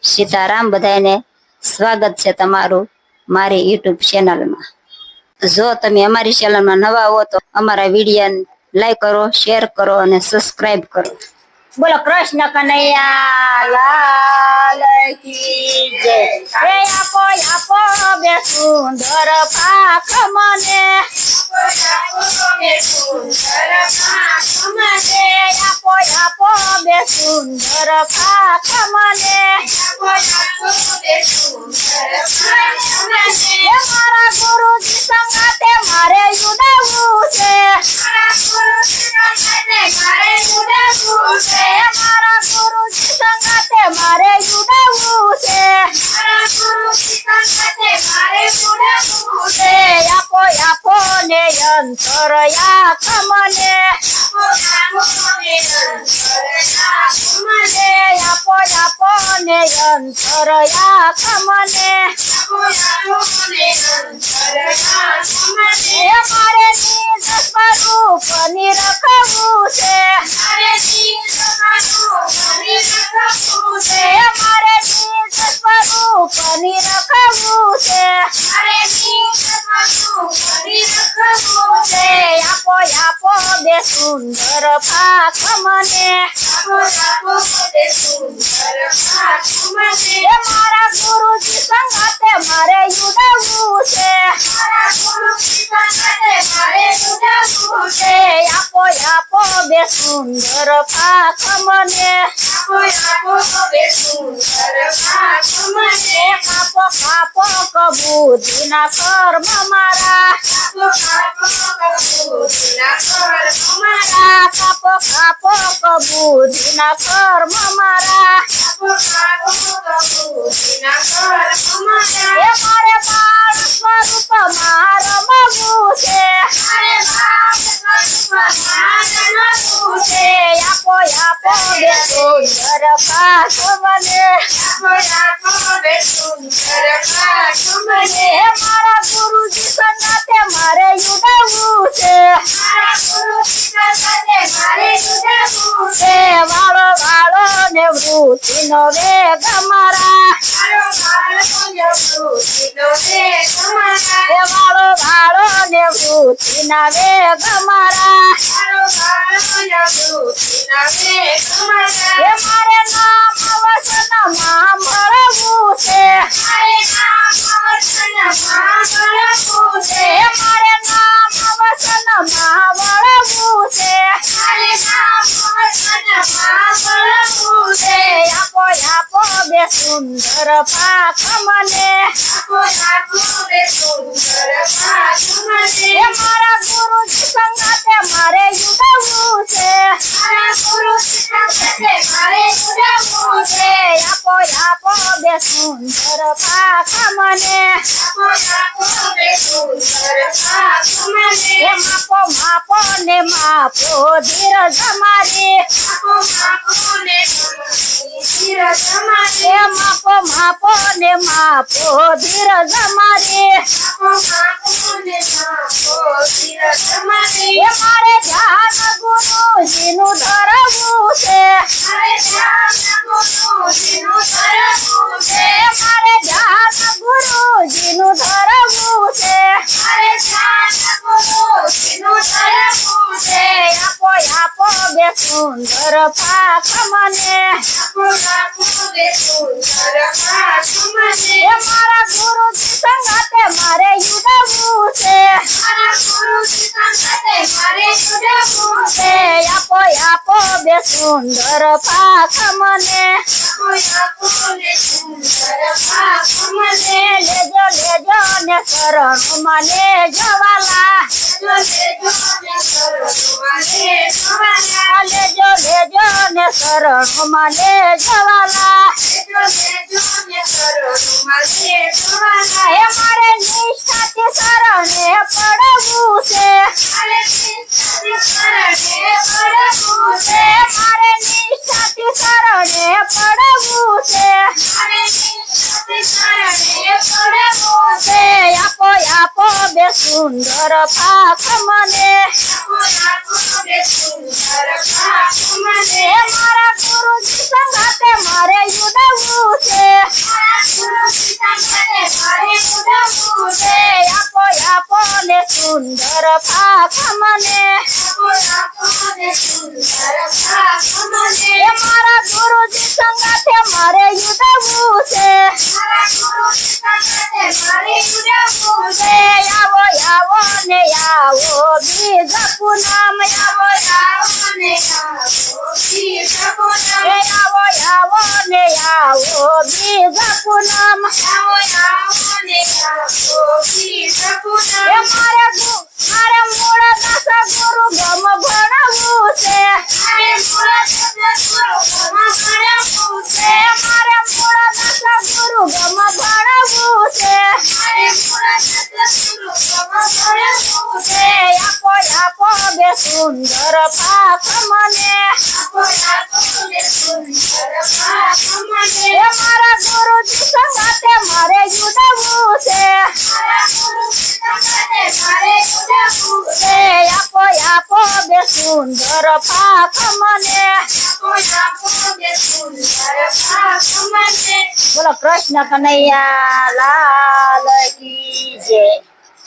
સીતારામ બધાને સ્વાગત છે તમારું મારી યુટ્યુબ ચેનલમાં। જો તમે અમારી ચેનલમાં નવા હો તો અમારા વિડીયો લાઈક કરો, શેર કરો અને સબસ્ક્રાઇબ કરો। બોલો કૃષ્ણ કનૈયા લાલ કી જય। હે આપો આપો બે સુંદર પાખ મને, આપો બે સુંદર પાખ મને, આપો આપો બે સુંદર પાખ મને, આપો બે સુંદર પાખ મને। મારા ગુરુજી સંગાતે મારે ઉડાવવું છે, મારા ગુરુજી સંગાતે મારે ઉડાવવું છે, મારા ગુરુજી સંગાતે મારે ઉડાવવું છે, મારા ગુરુજી સંગાતે મારે ઉડાવવું છે। આપો આપો ને અંતર આંખ મને, આપો આપો ને અંતર આંખ મને, આપો આપો ને અંતર આંખ મને, આપો આપો ને અંતર આંખ મને। મારે નિજ સ્વરૂપ નિરખવું છે, મારે નિજ સ્વરૂપ નિરખવું છે, મારે નિજ સ્વરૂપ નિરખવું છે, મારે નિજ સ્વરૂપ નિરખવું છે। આપો આપો બે સુંદર પાખ મને, આપો આપો બે સુંદર પાખ મને। મારા ગુરુજી સંગાતે મારે ઉડાવવું છે, મારા ગુરુજી સંગાતે મારે ઉડાવવું છે। આપો આપો બે સુંદર પાખ મને, આપો આપો બે સુંદર પાખ મને। કાપો કાપો કબૂતના કર્મ મારા, કાપો કાપો કબૂતના કર્મ મારા, કાપો કાપો કબૂતના કર્મ મારા, કાપો કાપો કબૂતના કર્મ મારા। મારે બાળ સ્વરૂપમાં રમવું છે, મારે બાળ સ્વરૂપમાં રમવું છે। આપો આપો બે સુંદર પાખ મને, આપો આપો બે સુંદર પાખ મને। મારા ગુરુજી સંગાતે મારે ઉડાવવું છે, મારા ગુરુજી સંગાતે મારે ઉડાવવું છે। વાળો વાળો ને વૃત્તિનો વેગ મારા, વાળો વાળો ને વૃત્તિનો વેગ મારા, વાળો વાળો ને વૃત્તિના વેગ મારા, વાળો વાળો ને વૃત્તિના વેગ મારા। મારે નામ વસનમાં મળવું છે, મારે નામ વસનમાં મળવું છે, મારે નામ વસનમાં મળવું છે, મારે નામ વસનમાં મળવું છે। આપો આપો બે સુંદર પાખ મને, આપો આપો બે સુંદર પાખ મને। મારા ગુરુજી સંગાતે મારે ઉડાવવું છે, મારા ગુરુજી સંગાતે મારે ઉડાવવું છે। આપો આપો બે સુંદર પાખ મને, આપો આપો બે સુંદર પાખ મને। માપો માપો ને માપો ધીરજ મારી, માપો માપો ને ધીરજ મારી, માપો માપો ને માપો ધીરજ મારી, માપો માપો ને માપો ધીરજ મારી। મારે ધ્યાન ગુરુજીનું ધરવું છે, મારે ધ્યાન ગુરુજીનું ધરવું છે, મારે ધ્યાન ગુરુજીનું ધરવું છે, મારે ધ્યાન ગુરુજીનું ધરવું છે। આપો આપો બે સુંદર પાખ મને, આપો આપો બે સુંદર પાખ મને। મારા ગુરુજી સંગાતે મારે ઉડાવવું છે, મારા ગુરુજી સંગાતે મારે ઉડાવવું છે। આપો આપો બે સુંદર પાખ મને, આપો આપો બે સુંદર પાખ મને। લેજો લેજો ને શરણ મને જવાલા, લેજો ને શરણ મને જવાલા, લેજો લેજો ને શરણ મને જવાલા, લેજો લેજો ને શરણ મને જવાલા। હે મારે નિષ્ઠાથી શરણે પડવું છે, મારે નિષ્ઠાથી શરણે પડવું છે, મારે નિષ્ઠાથી શરણે પડવું છે, મારે નિષ્ઠાથી શરણે પડવું છે। આપો આપો બે સુંદર પાખ મને, આપો આપો બે સુંદર પાખ મને। મારા ગુરુજી સંગાતે મારે ઉડાવવું છે, બીજા પૂનમ એ મારે મૂળ દસ ગુરુ ગમ ભણવું છે મારે મૂળ દસ ગુરુ ગમ ભણવું છે આપો બે સુંદર પાક મને એ મારા ગુરુજી સંગાતે મારે જુડવું છે આપો બે સુંદર પાક મને બોલો કૃષ્ણ કનૈયા લાલ કી જય.